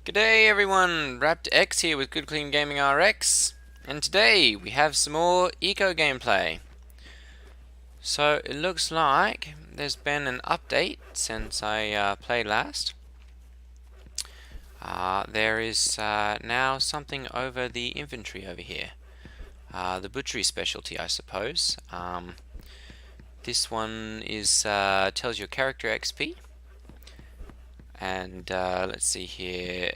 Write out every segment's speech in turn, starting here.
G'day everyone, Raptor X here with Good Clean Gaming RX, and today we have some more eco gameplay. So it looks like there's been an update since I played last. There is now something over the inventory over here. The butchery specialty, I suppose. This one is tells your character XP, and let's see here.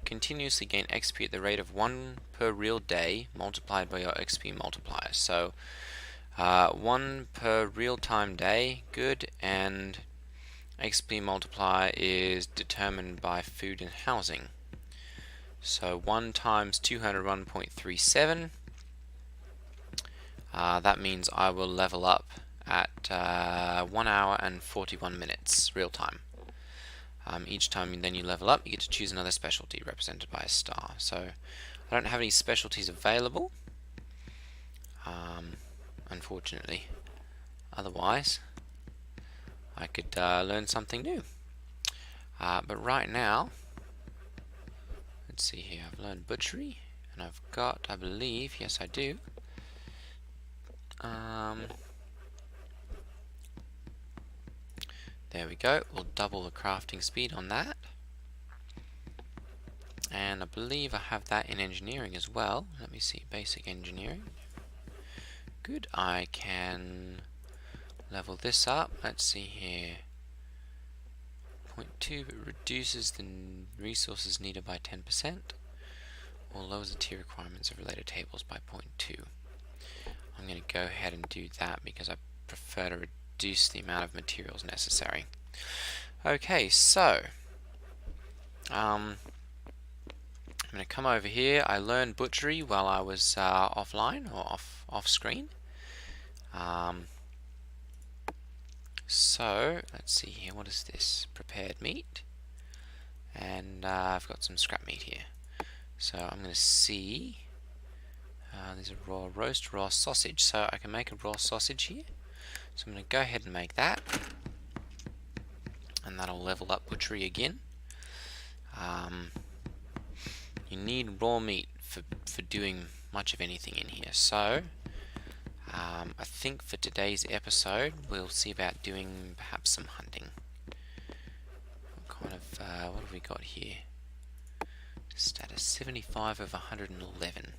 Continuously gain XP at the rate of 1 per real day multiplied by your XP multiplier. So 1 per real time day, good, and XP multiplier is determined by food and housing. So 1 times 201.37, that means I will level up at 1 hour and 41 minutes real time. Each time then you level up, you get to choose another specialty represented by a star. So I don't have any specialties available, unfortunately. Otherwise, I could learn something new. But right now, let's see here. I've learned butchery, and I've got, I believe, yes I do. There we go. We'll double the crafting speed on that. And I believe I have that in engineering as well. Let me see, basic engineering. Good, I can level this up. Let's see here. 0.2, it reduces the resources needed by 10%, or lowers the tier requirements of related tables by 0.2. I'm going to go ahead and do that because I prefer to reduce the amount of materials necessary. Okay, so I'm going to come over here. I learned butchery while I was offline or off screen. So let's see here. What is this? Prepared meat, and I've got some scrap meat here. So I'm going to see. There's a raw roast, raw sausage. So I can make a raw sausage here. So I'm going to go ahead and make that, and that'll level up butchery again. You need raw meat for doing much of anything in here. So I think for today's episode we'll see about doing perhaps some hunting. What kind of what have we got here? Status 75 of 111.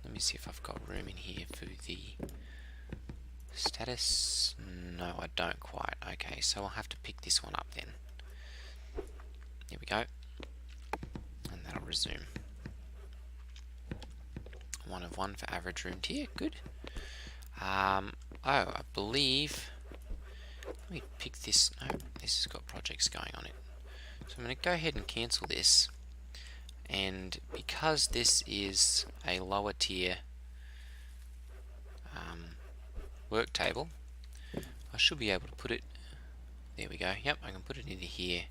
Let me see if I've got room in here for the status. No, I don't quite. Okay, so I'll have to pick this one up then. Here we go. And that'll resume. 1 of 1 for average room tier. Good. Oh, I believe. Let me pick this. No, this has got projects going on it. So I'm going to go ahead and cancel this. And because this is a lower tier work table, I should be able to put it. There we go. Yep, I can put it into here.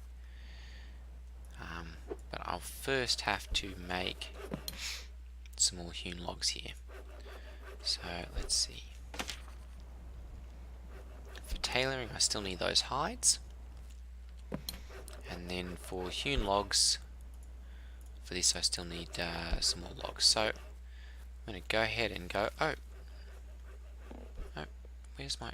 But I'll first have to make some more hewn logs here. So let's see. For tailoring, I still need those hides. And then for hewn logs, for this I still need some more logs. So I'm going to go ahead and go. Oh, where's my?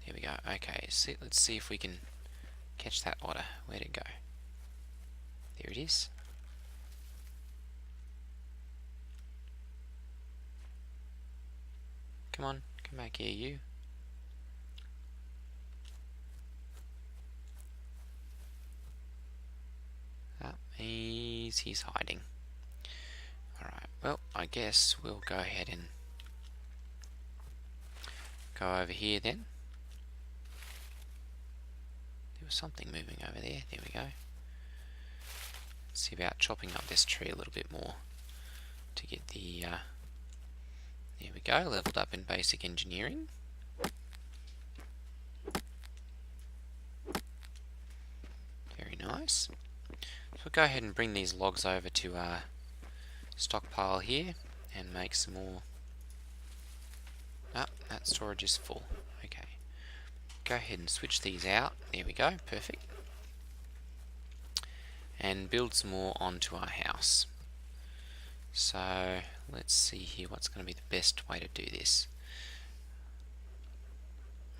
There we go. Okay, let's see if we can catch that otter. Where'd it go? There it is. Come on, come back here, you. He's hiding. Alright, well, I guess we'll go ahead and go over here then. There was something moving over there. There we go. Let's see about chopping up this tree a little bit more to get the there we go, leveled up in basic engineering. Very nice. So we'll go ahead and bring these logs over to our stockpile here and make some more. Ah, that storage is full. Okay. go ahead and switch these out. There we go, perfect. And build some more onto our house. So let's see here what's going to be the best way to do this.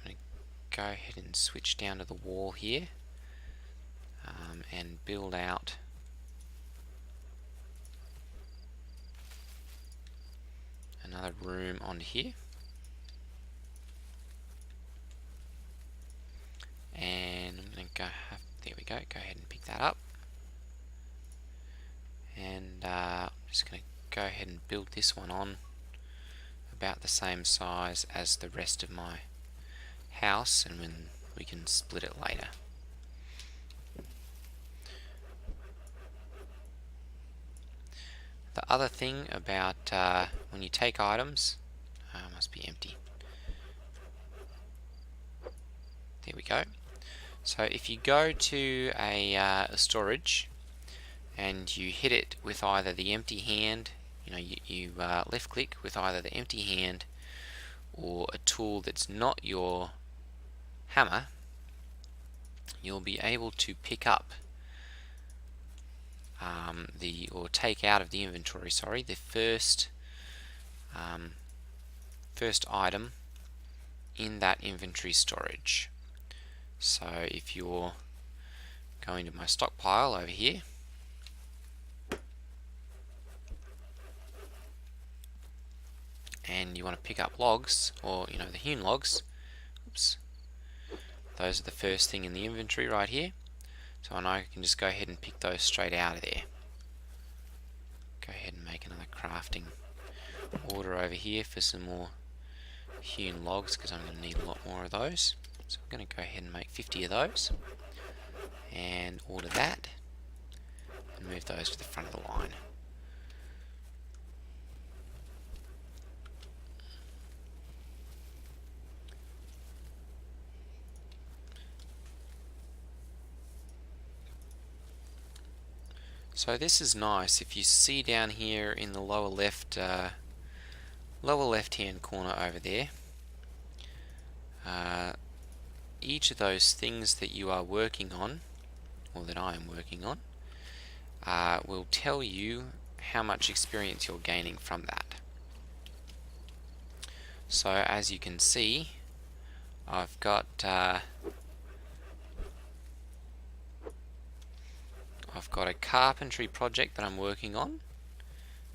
I'm going to go ahead and switch down to the wall here and build out another room onto here. And I'm going to there we go, go ahead and pick that up. And I'm just going to go ahead and build this one on about the same size as the rest of my house, and when we can split it later. The other thing about when you take items, must be empty. There we go. So if you go to a storage and you hit it with either the empty hand, you left click with either the empty hand or a tool that's not your hammer, you'll be able to pick up or take out of the inventory, the first item in that inventory storage. So if you're going to my stockpile over here, and you want to pick up logs, or the hewn logs, oops, those are the first thing in the inventory right here. So I can just go ahead and pick those straight out of there. Go ahead and make another crafting order over here for some more hewn logs, because I'm going to need a lot more of those. So I'm going to go ahead and make 50 of those and order that and move those to the front of the line. So this is nice. If you see down here in the lower left hand corner over there, each of those things that you are working on, or that I am working on, will tell you how much experience you're gaining from that. So as you can see, I've got a carpentry project that I'm working on,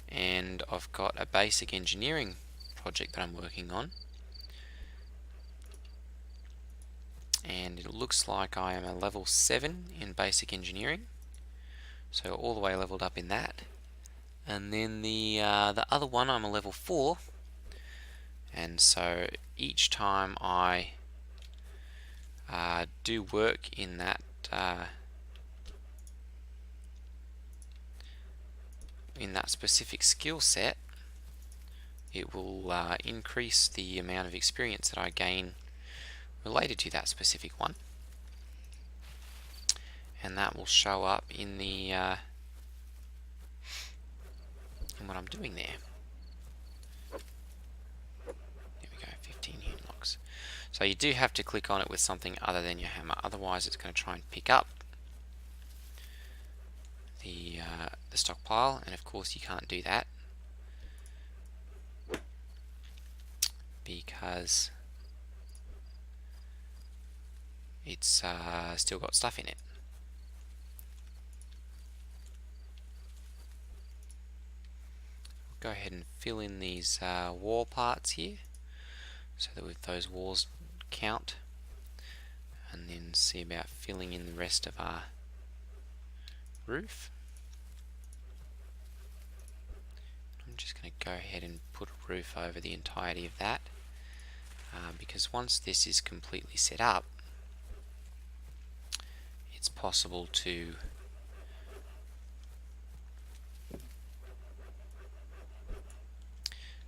and I've got a basic engineering project that I'm working on, and it looks like I am a level 7 in basic engineering, so all the way leveled up in that. And then the other one, I'm a level 4, and so each time I do work in that specific skill set, it will increase the amount of experience that I gain related to that specific one, and that will show up in the in what I'm doing there. There we go, 15 hewn logs. So you do have to click on it with something other than your hammer, otherwise it's going to try and pick up the stockpile, and of course you can't do that because it's still got stuff in it. Go ahead and fill in these wall parts here so that with those walls count, and then see about filling in the rest of our roof. I'm just going to go ahead and put a roof over the entirety of that, because once this is completely set up, it's possible to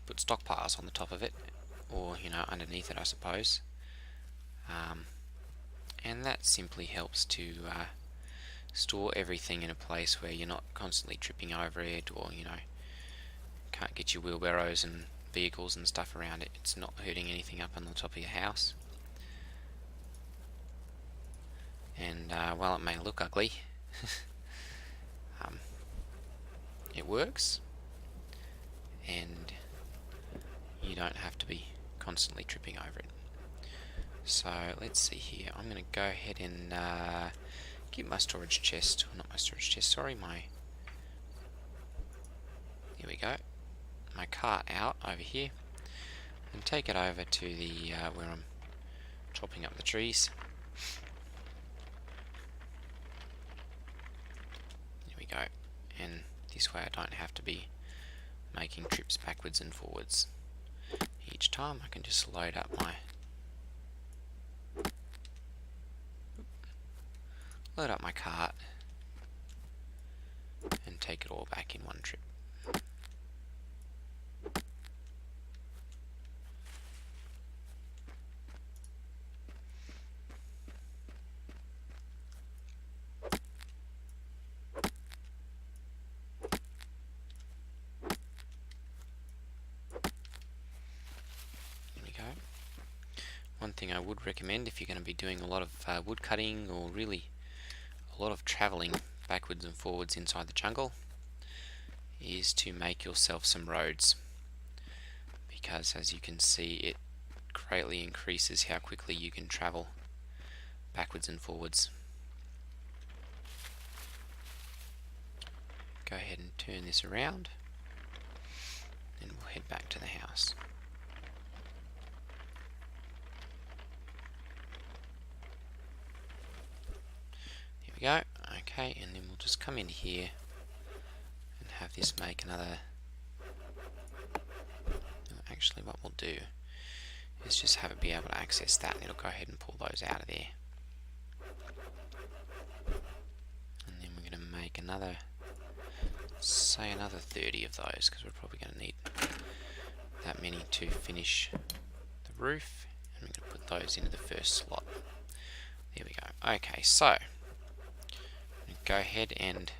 put stockpiles on the top of it, or underneath it, I suppose, and that simply helps to store everything in a place where you're not constantly tripping over it, or can't get your wheelbarrows and vehicles and stuff around it. It's not hurting anything up on the top of your house. And while it may look ugly, it works, and you don't have to be constantly tripping over it. So let's see here. I'm going to go ahead and get my storage chest, or not my storage chest, sorry, here we go, my cart out over here, and take it over to the where I'm chopping up the trees. There we go, and this way I don't have to be making trips backwards and forwards each time. I can just load up my cart and take it all back in one trip. One thing I would recommend if you're going to be doing a lot of wood cutting, or really a lot of travelling backwards and forwards inside the jungle, is to make yourself some roads, because as you can see, it greatly increases how quickly you can travel backwards and forwards. Go ahead and turn this around, and we'll head back to the house. Go. Okay, and then we'll just come in here and have this make another. Actually, what we'll do is just have it be able to access that, and it'll go ahead and pull those out of there. And then we're going to make another, say another 30 of those, because we're probably going to need that many to finish the roof. And we're going to put those into the first slot. There we go. Okay, so go ahead and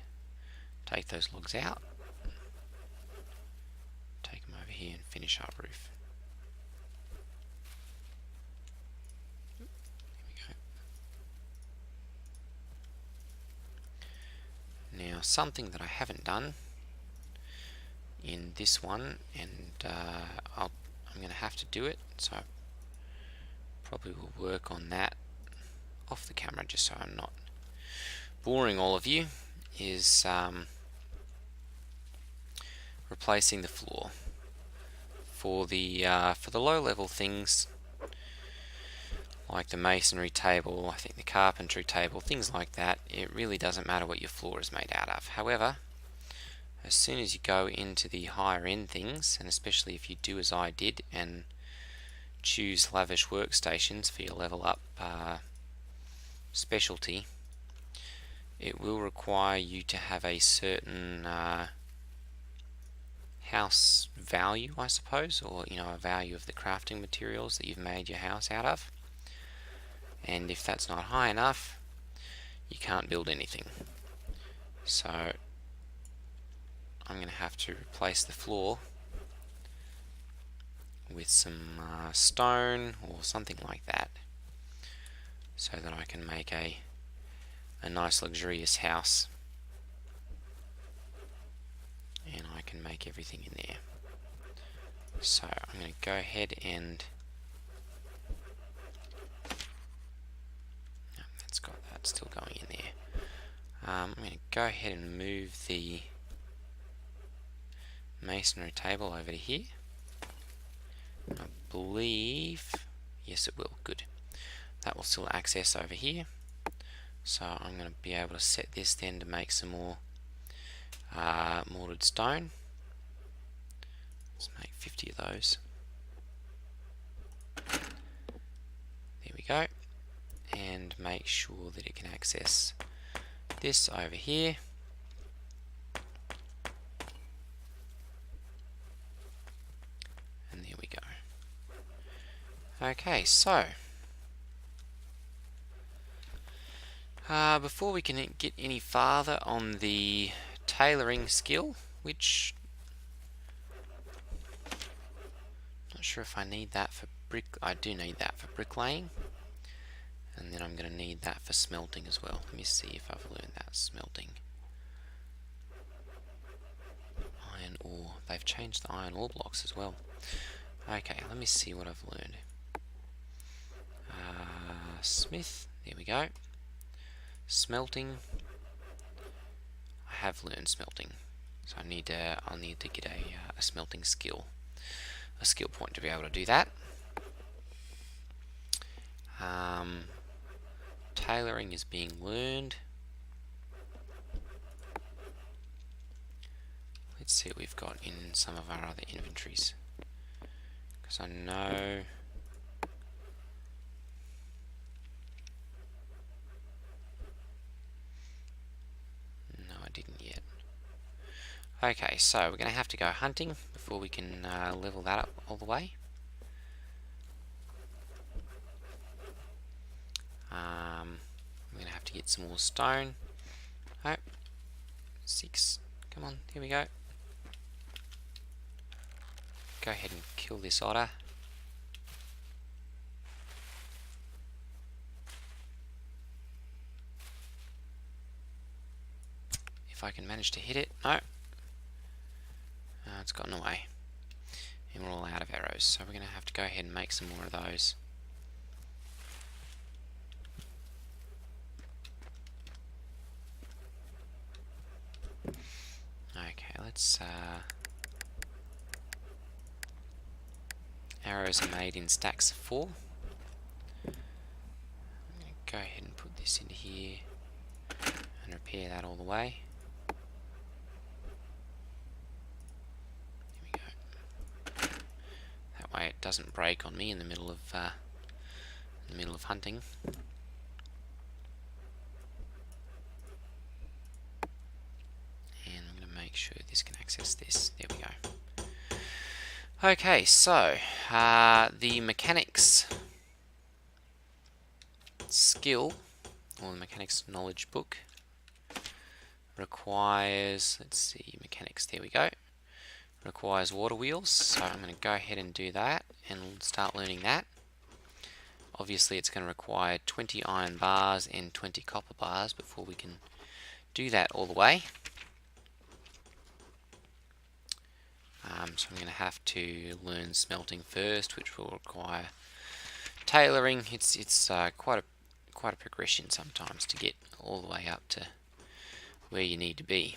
take those logs out, take them over here and finish our roof. There we go. Now, something that I haven't done in this one, and I'm going to have to do it, so I probably will work on that off the camera just so I'm not boring all of you, is replacing the floor. For the low level things like the masonry table, I think the carpentry table, things like that, it really doesn't matter what your floor is made out of. However, as soon as you go into the higher end things, and especially if you do as I did and choose lavish workstations for your level up specialty, it will require you to have a certain house value, I suppose, or a value of the crafting materials that you've made your house out of. And if that's not high enough, you can't build anything. So I'm going to have to replace the floor with some stone or something like that, so that I can make a nice luxurious house, and I can make everything in there. So I'm going to go ahead and that's still going in there. I'm going to go ahead and move the masonry table over to here. I believe, yes it will, good. That will still access over here. So I'm going to be able to set this then to make some more mortared stone. Let's make 50 of those. There we go. And make sure that it can access this over here. And there we go. Okay, so before we can get any farther on the tailoring skill, which I'm not sure if I need that for brick. I do need that for bricklaying, and then I'm going to need that for smelting as well. Let me see if I've learned that smelting. Iron ore. They've changed the iron ore blocks as well. Okay, let me see what I've learned. Smith. There we go. Smelting. I have learned smelting. So I'll need to get a smelting skill. A skill point to be able to do that. Tailoring is being learned. Let's see what we've got in some of our other inventories. Because I know... No, I didn't yet. Okay, so we're going to have to go hunting before we can level that up all the way. I'm going to have to get some more stone. Oh, 6. Come on, here we go. Go ahead and kill this otter. If I can manage to hit it. No. It's gotten away. And we're all out of arrows, so we're going to have to go ahead and make some more of those. Okay, let's... Arrows are made in stacks of 4. I'm going to go ahead and put this into here and repair that all the way. There we go. That way it doesn't break on me in the middle of hunting. And I'm going to make sure this can access this. There we go. Okay, so the mechanics skill, or the mechanics knowledge book, requires, let's see, mechanics, there we go, requires water wheels, so I'm going to go ahead and do that and start learning that. Obviously it's going to require 20 iron bars and 20 copper bars before we can do that all the way. So I'm going to have to learn smelting first, which will require tailoring. It's quite a progression sometimes to get all the way up to where you need to be.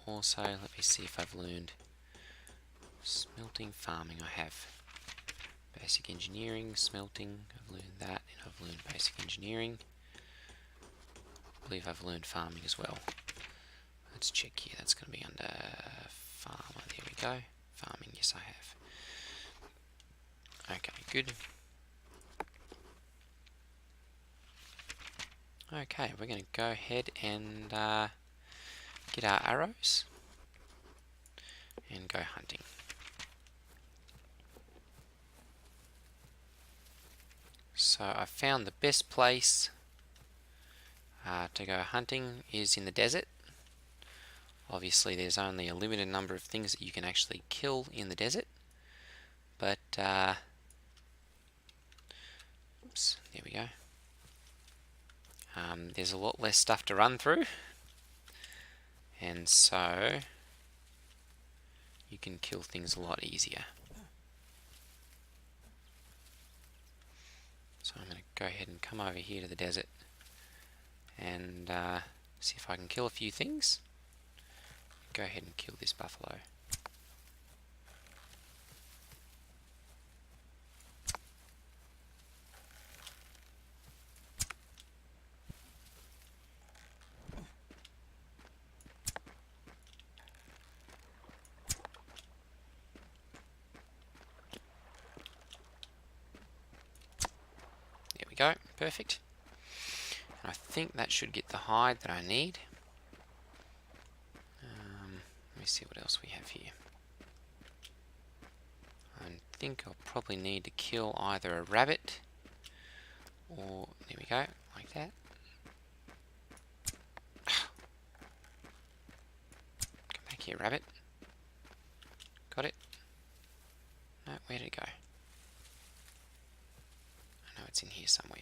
Also, let me see if I've learned smelting, farming. I have basic engineering, smelting. I've learned that, and I've learned basic engineering. I believe I've learned farming as well. Let's check here. That's going to be under farmer. There we go. Farming, yes I have. Okay, good. Okay, we're going to go ahead and get our arrows and go hunting. So I found the best place to go hunting is in the desert. Obviously there's only a limited number of things that you can actually kill in the desert, but oops, there we go. There's a lot less stuff to run through, and so you can kill things a lot easier. So I'm going to go ahead and come over here to the desert and see if I can kill a few things. Go ahead and kill this buffalo. There we go, perfect. And I think that should get the hide that I need. Let me see what else we have here. I think I'll probably need to kill either a rabbit or, there we go, like that. Come back here, rabbit. Got it? No, where did it go? it's in here somewhere.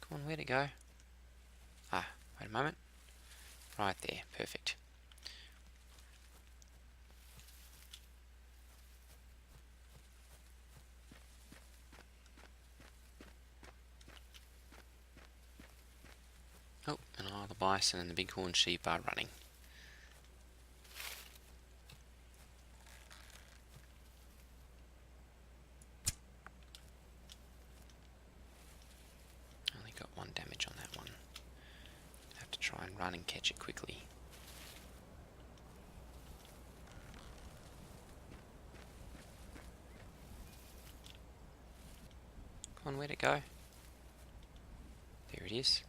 Come on, where'd it go? Ah, wait a moment. Right there, perfect. Oh, and the bison and the bighorn sheep are running. Only got 1 damage on that one. Have to try and run and catch it quickly. Come on, where'd it go? There it is.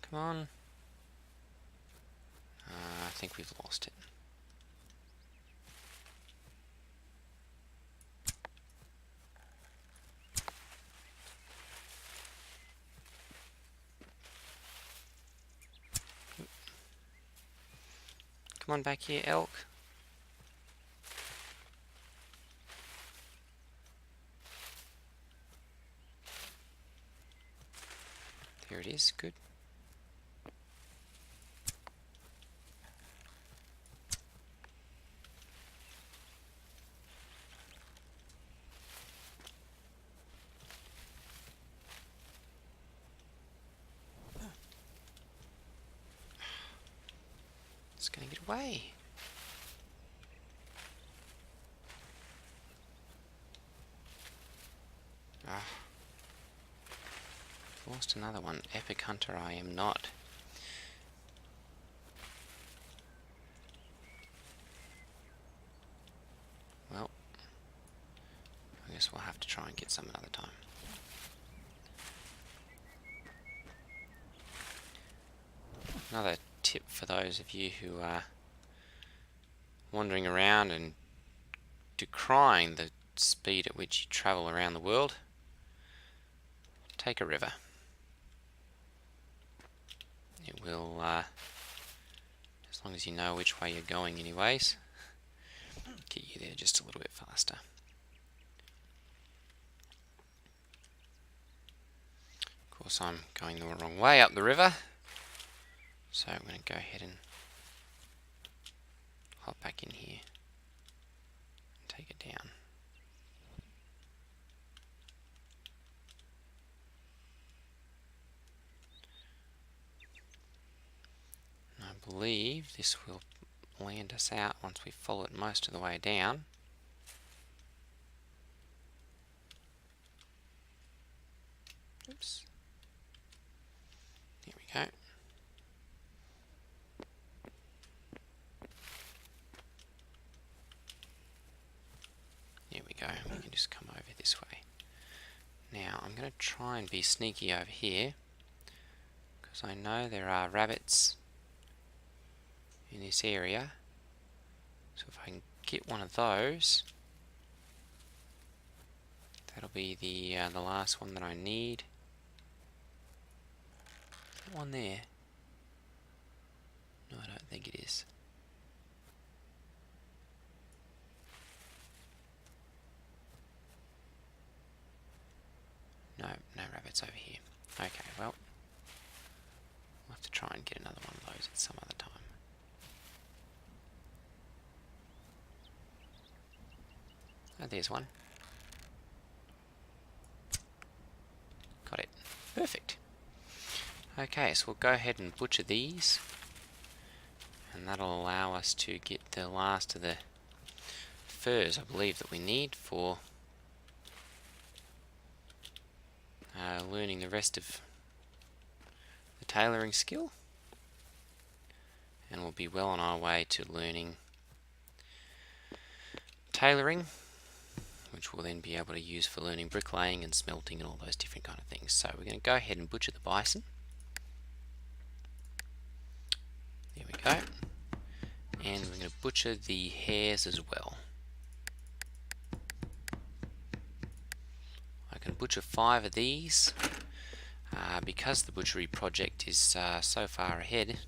Come on. I think we've lost it. Come on back here, elk. There it is, good. It's gonna get away. Ah. Lost another one. Epic hunter I am not. Well, I guess we'll have to try and get some another time. Another tip for those of you who are wandering around and decrying the speed at which you travel around the world, take a river. It will, as long as you know which way you're going anyways, get you there just a little bit faster. Of course, I'm going the wrong way up the river, so I'm going to go ahead and hop back in here and take it down. I believe this will land us out once we follow it most of the way down. Oops. There we go. There we go. We can just come over this way. Now I'm going to try and be sneaky over here, because I know there are rabbits in this area. So if I can get one of those, that'll be the last one that I need. That one there? No, I don't think it is. No, no rabbits over here. Okay, well, we'll have to try and get another one of those at some other time. Oh, there's one. Got it. Perfect. Okay, so we'll go ahead and butcher these, and that'll allow us to get the last of the furs, I believe, that we need for learning the rest of the tailoring skill, and we'll be well on our way to learning tailoring, which we'll then be able to use for learning bricklaying and smelting and all those different kind of things. So we're going to go ahead and butcher the bison. There we go. And we're going to butcher the hares as well. I can butcher 5 of these. because the butchery project is so far ahead,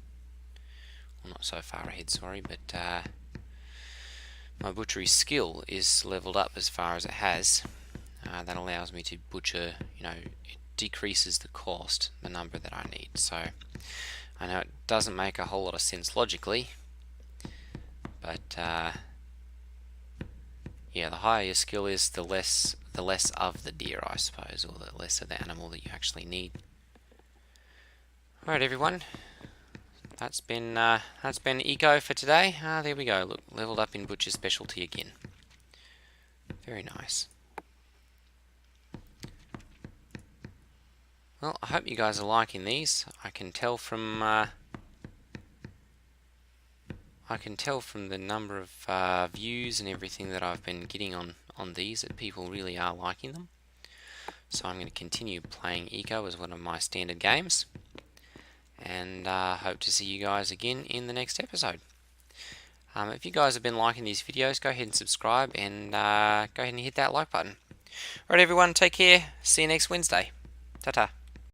well, not so far ahead, sorry, but my butchery skill is leveled up as far as it has. That allows me to butcher, it decreases the cost, the number that I need. So I know it doesn't make a whole lot of sense logically, but yeah, the higher your skill is, the less of the deer, I suppose, or the less of the animal that you actually need. Alright everyone, that's been eco for today. There we go, look, leveled up in butcher specialty again. Very nice. Well, I hope you guys are liking these. I can tell from the number of views and everything that I've been getting on these that people really are liking them. So I'm going to continue playing Eco as one of my standard games, and hope to see you guys again in the next episode. If you guys have been liking these videos, go ahead and subscribe, and go ahead and hit that like button. Alright everyone, take care. See you next Wednesday. Ta-ta.